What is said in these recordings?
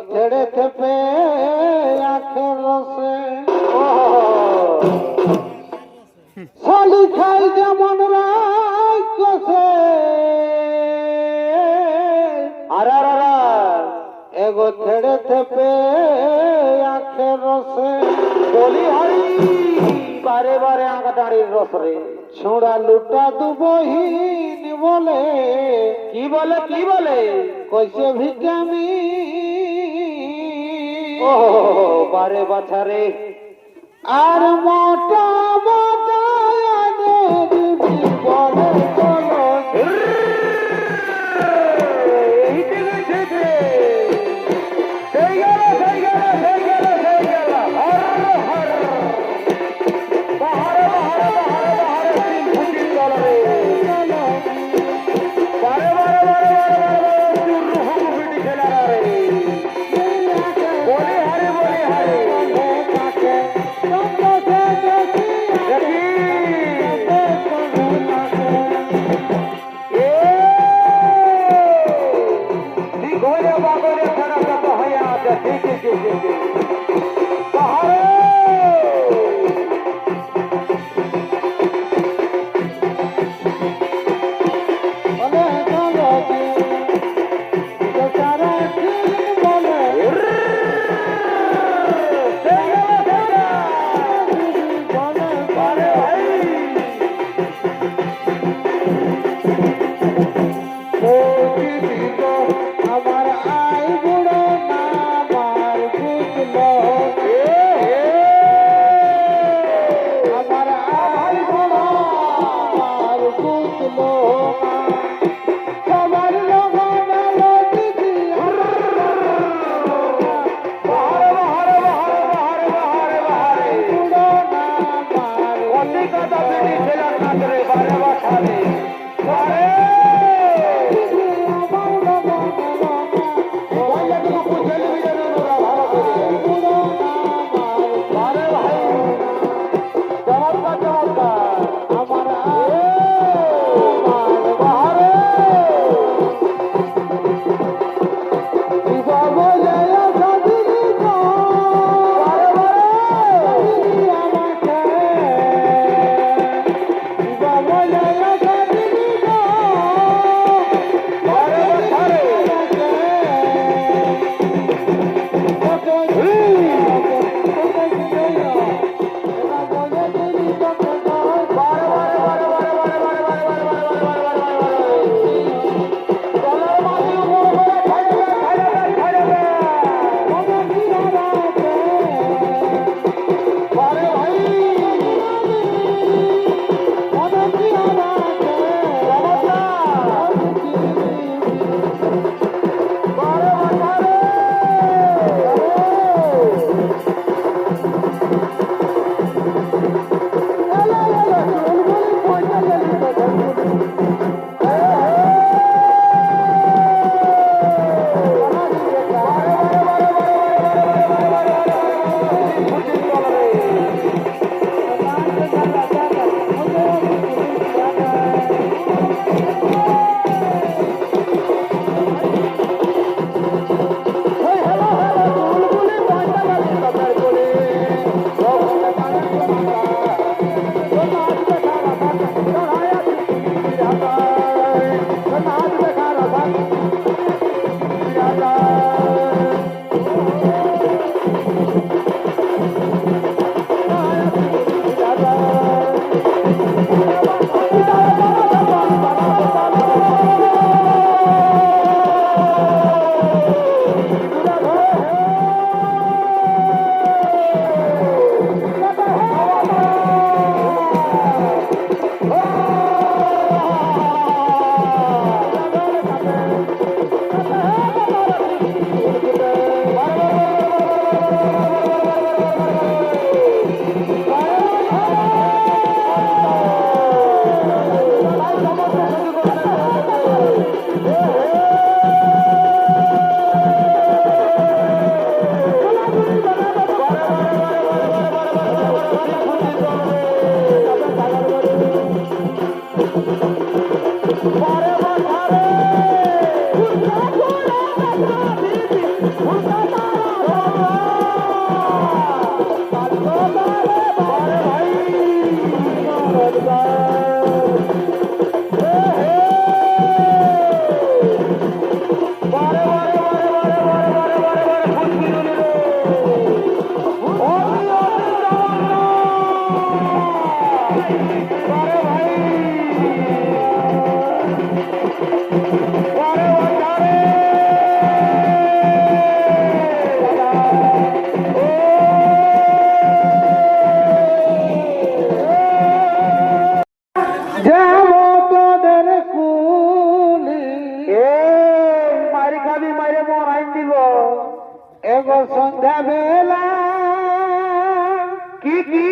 ছেড়ে থেপে আখের রসে শালি খাই যেমন রাই কষে আর এগো ছেড়ে থেপে আখের রসে বলি হারি বারে বারে আঁকা দাঁড়ির রস রে ছোড়া লুটা দুবহীন বলে কি বলে কি বলে কইছে ভিটামিন ও বারে বাছারে আর মোটা মোটা দিবি বলে চলো এগো সন্ধ্যা বেলা কি কি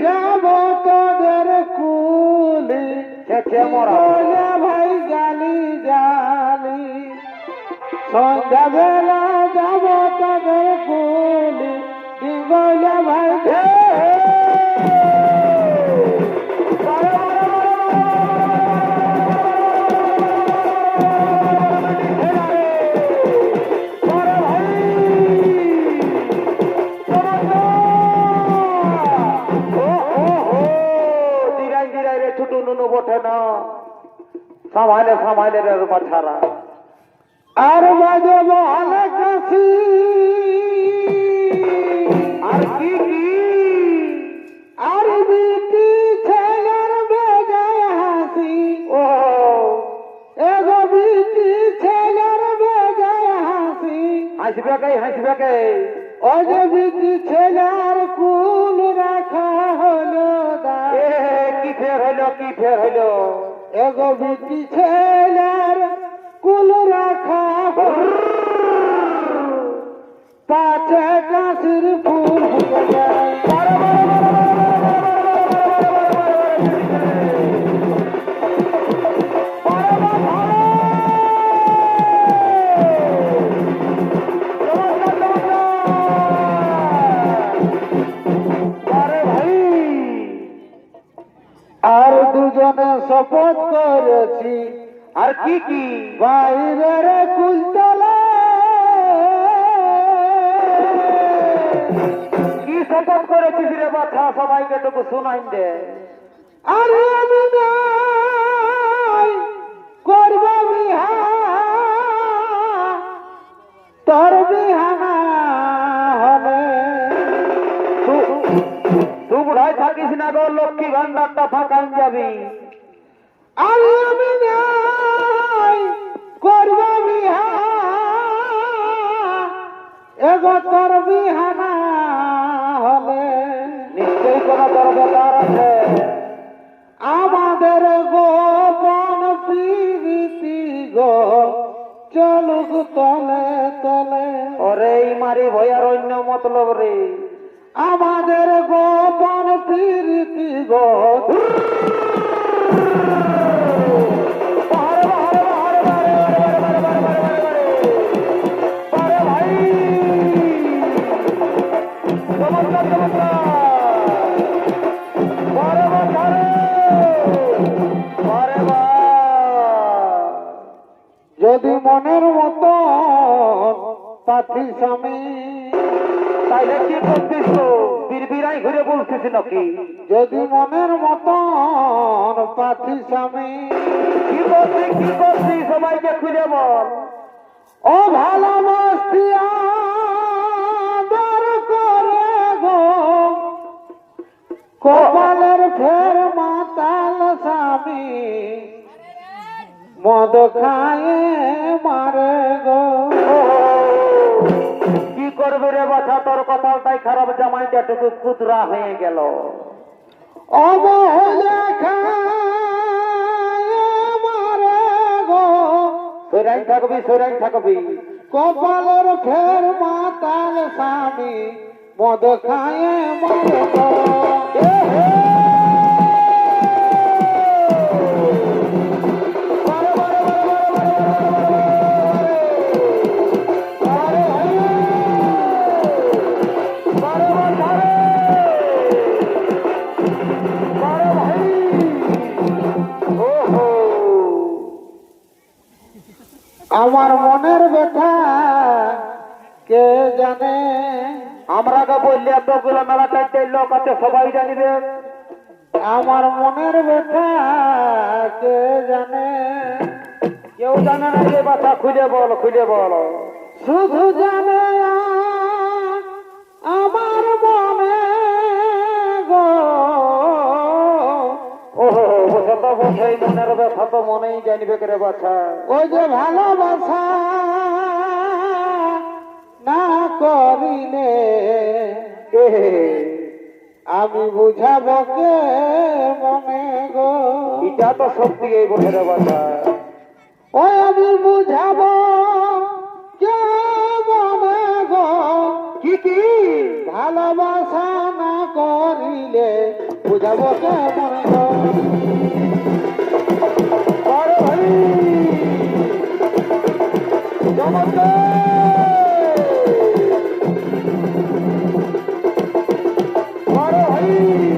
যাব তোদের কুলি বলে ভাই জালি জালি সন্ধ্যা বেলা যাব তোদের কুলি বলে ভাই বটে না সামাইলে সামাইলে বাছারা আর বাজে মহালে কাশি আর কি কি আর বিটি ছেলের বেজায় হাসি ও এগো বিটি ছেলের বেজায় হাসি হাসবে কে ও যে বিটি ছেলের কুল রাখা হলো এ কি ফের হইলো এগো বিটি ছেলের কুল রাখা পাছে কাশির ফুল ফুটে যায় আর দুজনে শপথ করেছি আর কি কি বাইরের কুলতলা কি শপথ করেছিস রে বাছা সবাইকে তোকে শোনাই দে আরে আমি নাই করব বিহা তোর বিহানা হবে তুই বুড়াই থাকিস না গো লক্ষ্মী ভান্ডারটা ফাঁকান যাবি আরে আমি নাই করব বিহা এগো তোর বিহানা হলে নিশ্চয়ই কোনো তোর ব্যাপার আছে আমাদের গোপন প্রীতি গো চলুক তলে তলে ওরে এই মারি ভয়ার অন্য মতলব রে আমাদের গোপন প্রীতি গো যদি মনের মতো পাথি স্বামী তাইলে কি করছিস তো বিড়বিড়াই ঘুরে বলছিস নাকি যদি মনের মতন পাথি স্বামী কি করছিস সবাইকে খুঁজে বল ও ভালোবাসি আদর করে গো কপালের ফের মাতাল স্বামী মদ খায়ে মারে গো কি করবে রে বাছা তোর কপালটাই খারাপ জামাইটা টুকু খুদরা হয়ে গেল অবহেলা খায়ে মারে গো সৈরাই থাকবি কপালের ফের মাতাল স্বামী মদ খায়ে মারে গো আমার মনের ব্যথা কে জানে আমরা তো বললি এতগুলো মেলা চাইতে লোক আছে সবাই জানিবে আমার মনের ব্যথা কে জানে কেউ জানে না রে বাছা খুঁজে বল শুধু জানে আমার মনে গো ওহো বসে তো বসেই মনের ব্যথা তো মনেই জানিবে রে বাছা ওই যে ভালোবাসা না করিলে আমি বুঝাবো কে মনে গো এটা তো সত্যি এই বসে রে বাছা ওই আমি বুঝাবো কে মনে গো কি ভালোবাসা না করিলে বুঝাবো কেমন গো বড় ভাই চমৎকার বড় ভাই